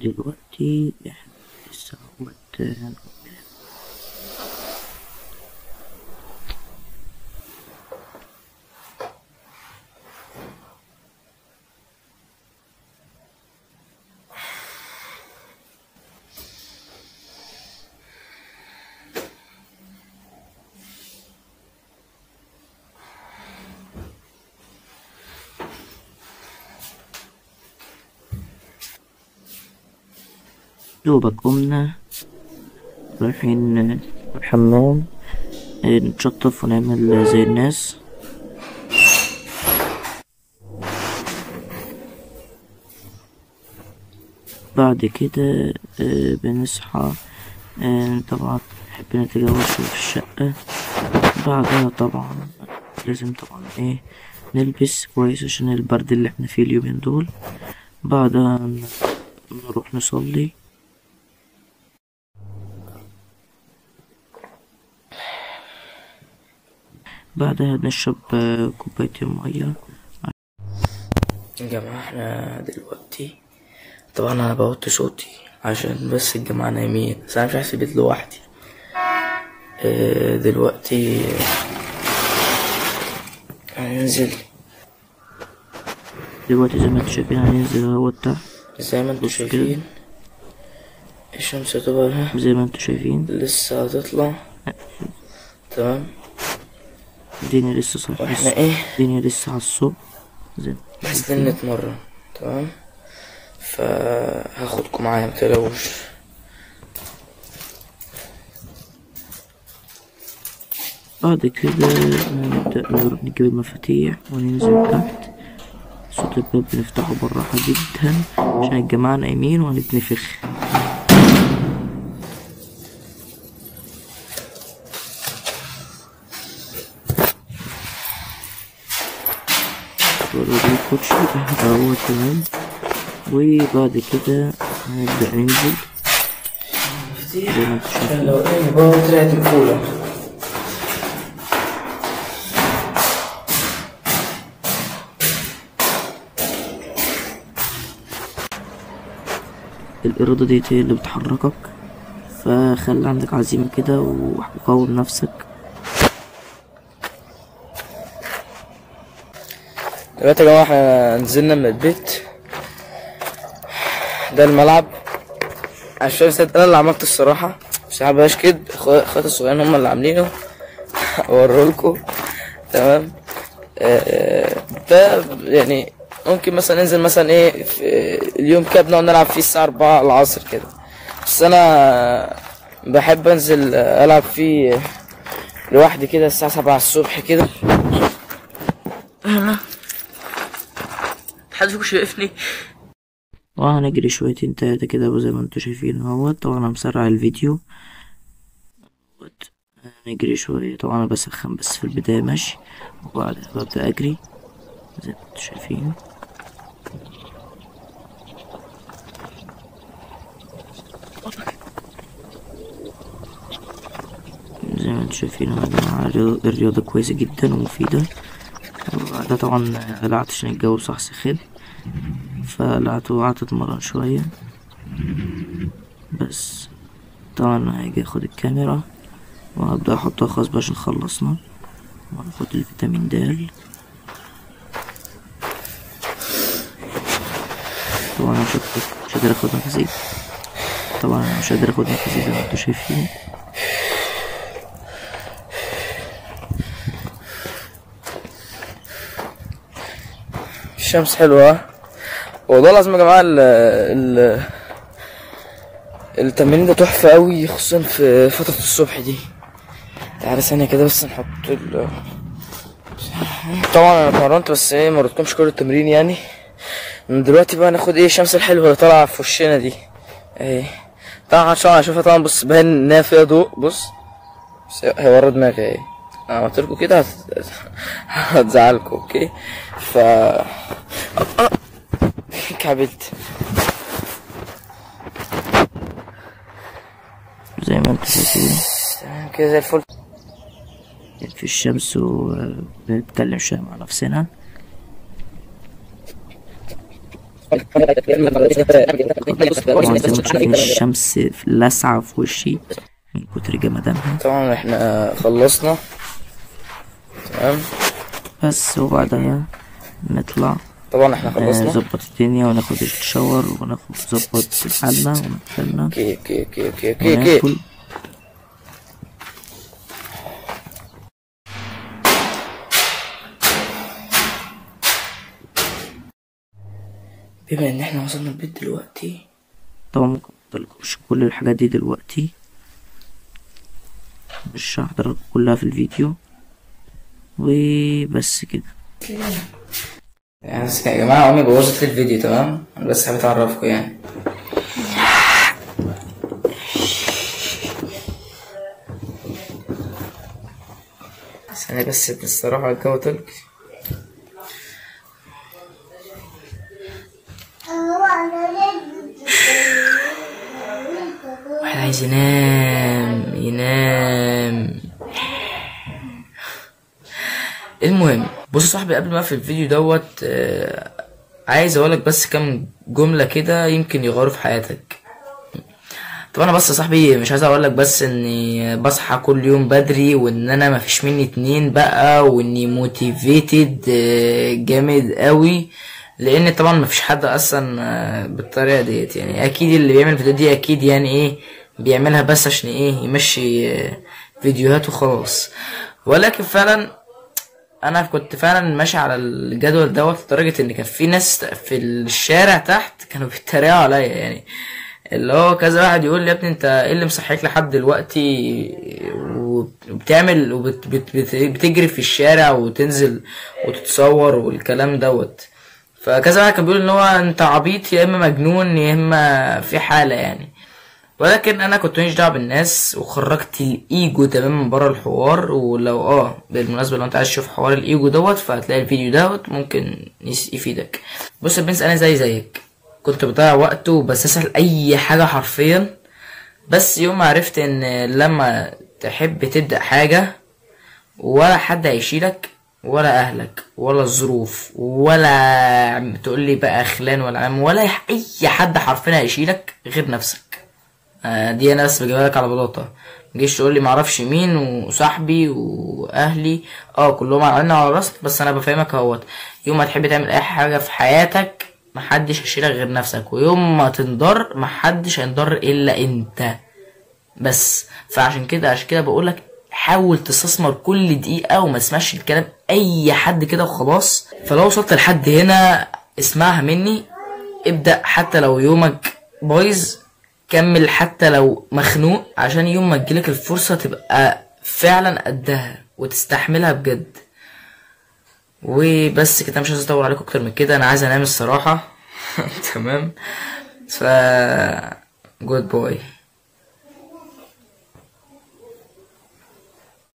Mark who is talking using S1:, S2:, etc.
S1: دلوقتي احنا لسه دوبك قمنا رايحين الحمام نتشطف ونعمل زي الناس. بعد كده بنصحى طبعا نحب نتجول شوية في الشقة. بعدها طبعا لازم طبعا نلبس كويس عشان البرد اللي احنا فيه اليومين دول. بعدها نروح نصلي. بعدها نشرب كوبايتين مية. يا جماعة احنا دلوقتي طبعا انا بوطي صوتي عشان بس الجماعة نايمين، بس انا مش عايز البيت لوحدي. دلوقتي هننزل دلوقتي زي ما انتوا شايفين، هننزل اهو تحت زي ما انتوا شايفين. الشمس هتبقى زي ما انتوا شايفين لسه هتطلع. تمام، الدنيا لسه صاحية واحنا الدنيا لسه على الصبح زي عايزين نتمرن. تمام، فهاخدكم معايا متقلقوش. بعد كده نبدأ نروح نجيب المفاتيح وننزل تحت. صوت الباب بنفتحه بالراحة جدا عشان الجماعة نايمين وهنتنفخ. ورودي كوتشي اهو تمام. وبعد كده هنبدأ ننزل زي ما انتوا شايفين. لو الباب طلعت مقفولة الإرادة ديت هي اللي بتحركك، فخلي عندك عزيمة كده وقوم نفسك. دلوقتي يا جماعة احنا نزلنا من البيت، ده الملعب عشان انا اللي عملته الصراحة، مش مبقاش كده، اخواتي الصغيرين هما اللي عاملينه. اوريلكوا. تمام، ده يعني ممكن مثلا ننزل مثلا في اليوم كده بنقعد نلعب فيه الساعة 4 العصر كده، بس انا بحب انزل العب فيه لوحدي كده الساعة 7 الصبح كده. حد فيكم شايفني؟ وهنجري شويتين تلاتة كده زي ما انتوا شايفين اهوت. طبعا انا مسرع الفيديو. نجري شوية، طبعا انا بسخن بس في البداية ماشي، وبعدها ببدأ اجري زي ما انتوا شايفين. زي ما انتوا شايفين يا جماعة الرياضة كويسة جدا ومفيدة. وبعدها طبعا قلعت عشان الجو صح سخن، فقلعت وقعدت اتمرن شوية. بس طبعا هاجي اخد الكاميرا وهبدأ احطها خلاص بقى عشان خلصنا، وهاخد الفيتامين د. طبعا انا مش قادر اخد نفسي، طبعا انا مش قادر اخد نفسي زي ما انتوا شايفين. الشمس حلوة والله العظيم يا جماعة. التمرين ده تحفة اوي، خصوصا في فترة الصبح دي. تعالى ثانية كده بس نحط طبعا انا اتمرنت بس مرتكمش كل التمرين يعني. من دلوقتي بقى ناخد الشمس الحلوة اللي طالعة في وشنا دي طبعا عشان اشوفها. طبعا بص باين انها فيها ضوء، بص هي ورا دماغي انا عملتلكوا كده هتزعلكوا. اوكي كعبلت زي ما انتوا شايفين كده زي الفل في الشمس، وبنتكلم شوية مع نفسنا. طبعا زي ما تشوفين الشمس لاسعة في وشي من كتر جمدانها.
S2: طبعا احنا خلصنا تمام،
S1: بس وبعدها نطلع
S2: طبعا احنا خلصنا
S1: نظبط الدنيا وناخد الشاور نظبط حالنا ونغسلنا
S2: اوكي اوكي اوكي اوكي اوكي اوكي.
S1: وناكل.
S2: بما ان احنا وصلنا البيت دلوقتي،
S1: طبعا ممكن كل الحاجات دي دلوقتي، مش هحضر كلها في الفيديو، وبس كده.
S2: يعني بس يا جماعة امي بوظت لي الفيديو تمام، انا بس حبيت اعرفكم يعني. ثانية بس الصراحة الجو تلج. واحد عايز ينام. المهم بص يا صاحبي، قبل ما اقفل الفيديو دوت عايز اقولك بس كام جملة كده يمكن يغيروا في حياتك. طب انا بس يا صاحبي مش عايز اقولك بس اني بصحى كل يوم بدري، وان انا مفيش مني اتنين بقى، واني موتيفيتد جامد قوي، لان طبعا مفيش حد اصلا بالطريقه ديت. يعني اكيد اللي بيعمل الفيديو دي اكيد يعني ايه بيعملها بس عشان ايه يمشي فيديوهات وخلاص. ولكن فعلا انا كنت فعلا ماشي على الجدول دوت، لدرجه ان كان في ناس في الشارع تحت كانوا بيتريقوا عليا، يعني اللي هو كذا واحد يقول لي يا ابني انت ايه اللي مصحيك لحد دلوقتي وبتعمل وبتجري في الشارع وتنزل وتتصور والكلام دوت. فكذا واحد كان بيقول ان هو انت عبيط يا اما مجنون يا اما في حاله يعني. ولكن انا كنت مش دعوه بالناس، وخرجت الايجو تماما من بره الحوار. ولو بالمناسبه لو انت عايز تشوف حوار الايجو دوت فهتلاقي الفيديو دوت ممكن يفيدك. بص يا بنس، انا زيك كنت بضيع وقت وبستسهل اي حاجه حرفيا، بس يوم ما عرفت ان لما تحب تبدا حاجه ولا حد هيشيلك، ولا اهلك ولا الظروف ولا تقولي بقى خلان ولا عم ولا اي حد حرفيا هيشيلك غير نفسك. دي انا بس بجيبها لك على بلاطه. مجيش تقول لي معرفش مين وصاحبي واهلي كلهم على عيننا وعلى راسك، بس انا بفهمك اهوت. يوم ما تحب تعمل اي حاجه في حياتك محدش هيشيلك غير نفسك، ويوم ما تنضر محدش هينضر الا انت بس. فعشان كده بقولك حاول تستثمر كل دقيقه وما تسمعش الكلام اي حد كده وخلاص. فلو وصلت لحد هنا اسمعها مني، ابدأ حتى لو يومك بايظ، كمل حتى لو مخنوق، عشان يوم ما تجيلك الفرصة تبقى فعلا قدها وتستحملها بجد. وبس كده، مش عايز اطول عليكم اكتر من كده، انا عايز انام الصراحة. تمام، جود باي.